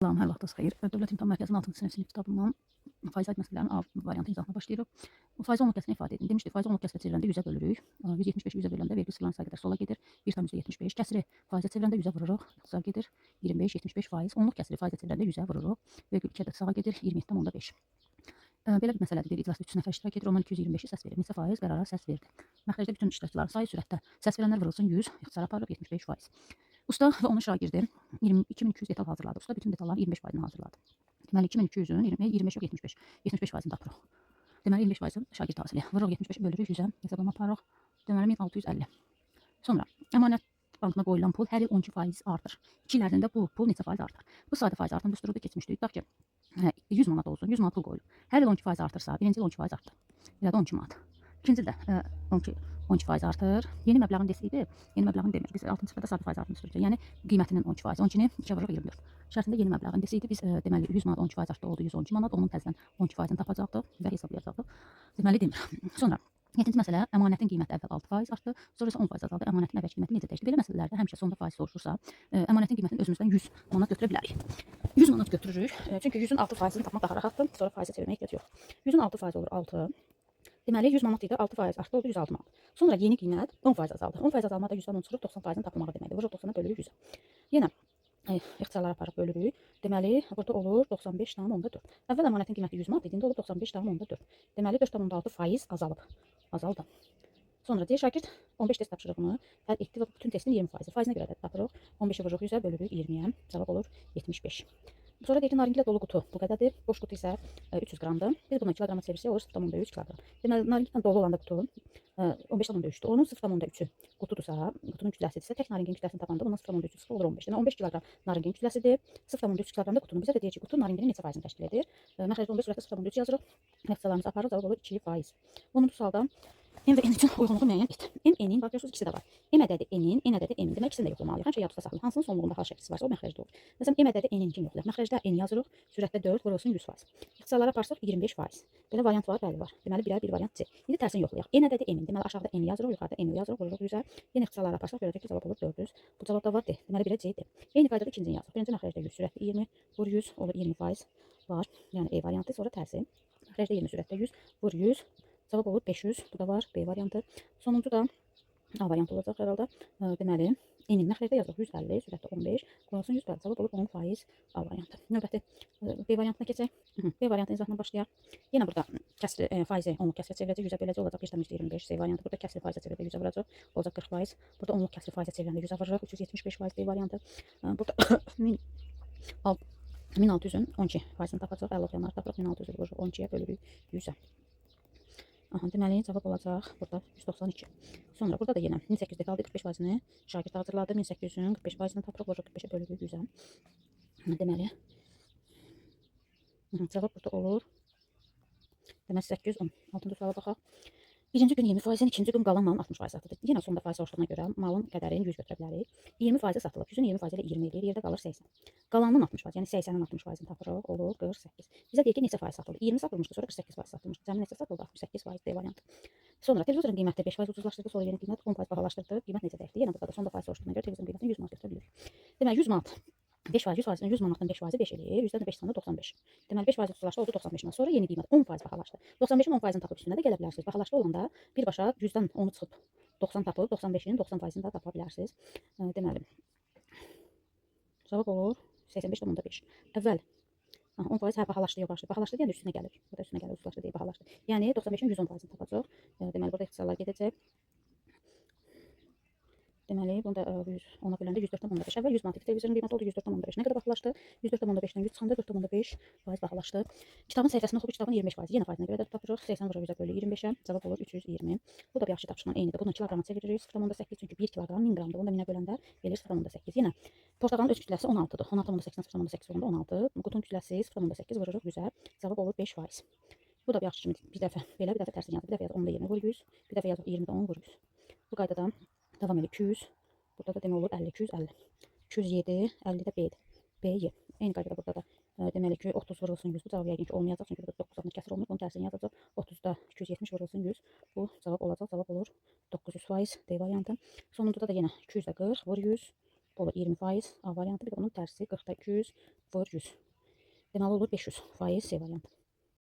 Salam, hər vaxtınız xeyir. Dövlət İmtahan Mərkəzinin 6-cı sinif kitabından faiz aid məsələlərin A variantı izahına başlayırıq. Faizi onluq kəsrini ifadə edin. Demişdik, faizi onluq kəsrə çevriləndə 100-ə bölürük. 175-i 100-ə böləndə vergül sıralan sayı qədər sola gedir. 1,75. Kəsri faizə çevirəndə 100-ə vururuq. İxtisar gedir. 25, 75 faiz. Onluq kəsri faizə çevirəndə 100-ə vururuq. Vergül 2 ədəd sağa gedir. 27,5. Belə bir məsələdir. Bir iclasda 3 nəfər iştirak edir. Ondan 225-i səs verir. Neçə faiz qərara səs verdi. Məxrəcdə bütün iştirakçıların sayı sürətdə. Səs verənlər vurulsun 100, ixtisar aparıb 75 faiz. Usta və onun şagirdi 2200 detal hazırladı. Usta bütün detalların 25 faizini hazırladı. Deməli 2200-ün 25 yox 75. 75 faizini tapırıq. Deməli 25 faizini şagird hazırlayır. Vururuq 75-i bölürük 100-ə. Hesablama aparırıq. Deməli 1650. Sonra əmanət bankına qoyulan pul hər il 12 faiz artır. 2 il ərzində bu pul neçə faiz artır? Bu sadə faiz artım düsturudur keçmişdik. Tutaq ki 100 manat olsun. 100 manat pul qoyulur. Hər il 12 faiz artırsa, birinci il 12 faiz artdı. Ya da 12 manat. İkinci ildə 12 faiz artır. Yeni məbləğin deseydi, yeni məbləğin demir. Biz 6-cı sırada sadə faiz artımını sürəcək. Yəni qiymətinin 12 faiz. 12-ni 2-yə vururuq 24. Şərtində yeni məbləğin deseydi, biz deməli 100 manat 12 faiz artdı oldu 112 manat. Onun təzədən 12 faizini tapacaqdıq və hesablayacaqdıq. Deməli demir. Sonra 7-ci məsələ, əmanətin qiyməti əvvəl 6 faiz artdı, sonra isə 10 faiz azaldı. Əmanətin əvvəlki qiyməti necə dəyişdi? Belə məsələlərdə həmişə sonda faiz soruşursa, əmanətin qiymətini özümüzdən 100 manat götürə bilərik. 100 manat götürürük. Çünki 100-ün 6 faizini tapmaq daha rahatdır. Sonra faizə çevirməyə ehtiyac yox. 100-ün 6 faiz olur 6. Deməli 100 manat idi, 6 faiz artdı oldu 106 manat. Sonra yeni qiymət 10 faiz azaldı. 10 faiz azalma da 100-dən 10 çıxırıq 90 faizini tapılmağı deməkdir. Vururuq 90-a bölürük 100-ə. Yenə ixtisarlara aparıb bölürük. Deməli burada olur 95,4. Əvvəl əmanətin qiyməti 100 manat idi, indi olur 95,4. Deməli 4,6 faiz azalıb. Azaldı. Sonra deyir şagird 15 test tapşırığını həll etdi və bütün testin 20 faizi. Faizinə görə də tapırıq. 15-i vururuq 100-ə bölürük 20-yə. Cavab olur 75. Sonra deyir ki, naringilə dolu qutu bu qədərdir. Boş qutu isə 300 qramdır. Biz bunu kiloqrama çevirsək olur 0,3 kiloqram. Deməli naringillə dolu olanda qutu 15,3-dür. Onun 0,3-ü qutudursa, qutunun kütləsidirsə, tək naringin kütləsini tapanda bundan 0,3 çıxır olur 15. Deməli 15 kiloqram naringin kütləsidir. 0,3 kiloqram da qutunun bizə də deyir ki, qutu naringinin neçə faizini təşkil edir? Məxrəcdə 15 surətdə 0,3 yazırıq. Nəticələrimizi aparırıq, cavab olur 2 faiz. 10-cu sualda M və N üçün uyğunluğu müəyyən et. M, N-in, bax görürsünüz ikisi də var. M ədədi N-in, N ədədi M-in. Demək ikisini də yoxlamalıyıq. Həmişə yadda saxlayın. Hansının sonluğunda H şəklisi varsa o məxrəcdə olur. Məsələn, M ədədi N-in yoxlayaq. Məxrəcdə N yazırıq. Sürətdə 4 vurulsun 100%. İxtisarlara aparsaq 25 faiz. Belə variant var, bəli var. Deməli birə bir variant C. İndi tərsini yoxlayaq. N ədədi M-in. Deməli aşağıda N yazırıq, yuxarıda M yazırıq, vururuq 100-ə. Yenə ixtisarlara aparsaq görəcək ki, cavab olur 400. Bu cavab da var D. Deməli birə C-dir. Eyni qaydada ikincini yazırıq. Birinci məxrəcdə 100, sürətdə 20, vur 100 olur 20% var. Yəni E variantı, sonra tərsi. Məxrəcdə 20, sürətdə 100, vur 100. Cavab olur 500. Bu da var B variantı. Sonuncu da A variantı olacaq herhalde. Deməli N-in məxrəcdə yazırıq 150, sürətdə 15, qurulsun 100 bəli. Cavab olur 10% A variantı. Növbəti B variantına keçək. B variantı izahına başlayaq. Yenə burada kəsri faizi onluq kəsrə çevirəcək, 100-ə böləcək olacaq 1,25 C variantı. Burada kəsri faizə çevirəcək 100-ə vuracaq, olacaq 40%. Burada onluq kəsri faizə çevirəndə 100-ə vuracaq 375% B variantı. Burada 1600-ün 12 faizini tapacaq, 50 yanlar tapırıq 1600-ü vururuq 12-yə bölürük 100-ə. Aha, deməli cavab olacaq burada 192. Sonra burada da yenə 1800 detaldı 45 faizini şagird hazırladı. 1800-ün 45 faizini tapırıq, vururuq 45-ə bölürük 100-ə. Deməli cavab burada olur. Deməli 810. 6-cı suala baxaq. Birinci gün 20%, ikinci gün qalan malın 60% satıdır. Yenə sonda faiz soruşduğuna görə malın qədərini 100 götürə bilərik. 20% satılıb. 100-ün 20% ilə 20 eləyir, yerdə qalır 80. Qalanın 60%, yəni 80-in 60%-ni tapırıq, olur 48. Bizə deyir ki, neçə faiz satıldı? 20 satılmışdı, sonra 48% satılmışdı. Cəmi neçə satıldı? 68% D variantı. Sonra televizorun qiyməti 5% ucuzlaşdırdı, sonra yeni qiymət 10% bahalaşdırdı. Qiymət necə dəyişdi? Yenə burada da sonda faiz soruşduğuna görə televizorun qiymətini 100 manat götürə bilirik. Deməli 100 manat 5%, 100 manatdan 5%, 5 eləyir. 100-dən də 5 çıxanda 95. Deməli 5% ucuzlaşdı, oldu 95 manat. Sonra yeni qiymət 10% bahalaşdı. 95-in 10%-ni tapıb üstünə də gələ bilərsiniz. Bahalaşdı olanda birbaşa 100-dən 10-u çıxıb 90 tapıb, 95-in 90%-ni də tapa bilərsiniz. Deməli cavab olur 85,5. Əvvəl 10% hə bahalaşdı, yoxlaşdı. Bahalaşdı deyəndə üstünə gəlir. Burada üstünə gəlir, ucuzlaşdı deyə bahalaşdı. Yəni 95-in 110%-ni tapacaq. Deməli burada ixtisarlar gedəcək. Deməli, bunda 10-a böləndə 104,5. Əvvəl 100 manat televizorun qiyməti oldu 104,5. Nə qədər bahalaşdı? 104,5-dən 100 çıxanda 4,5% bahalaşdı. Kitabın səhifəsini oxuyub kitabın 25%. Yenə faizinə görə də tapırıq. 80 vurur 100-ə bölü 25-ə. Cavab olur 320. Bu da bir yaxşı tapşırıqla eynidir. Bunu kiloqrama çeviririk. 0,8 çünki 1 kiloqram 1000 qramdır. Bunu da 1000-ə böləndə verir 0,8. Yenə portağalın öz kütləsi 16-dır. 16,8-dən 0,8 olanda 16. Qutunun kütləsi 0,8 vururuq 100-ə. Cavab olur 5%. Bu da bir yaxşı kimi bir dəfə belə, bir dəfə tərsini yazır. Bir dəfə yazır 10-da 20 vur 100. Bir dəfə yazır 20-də 10 vur 100. Bu qaydada davam edir 200. Burada da demək olur 50, 250. 207, 50 də B-dir. B-yi. Eyni qaydada burada da deməli ki 30 vurulsun 100. Bu cavab yəqin ki olmayacaq. Çünki burada 9 kəsir olmuş. Bunun tərsini yazacaq. 30-da 270 vurulsun 100. Bu cavab olacaq. Cavab olur 900% D variantı. Sonunda da yenə 200-də 40 vur 100. olur 20% A variantı, bir də onun tərsi 40-da 200 vur 100. Deməli olur 500% C variantı.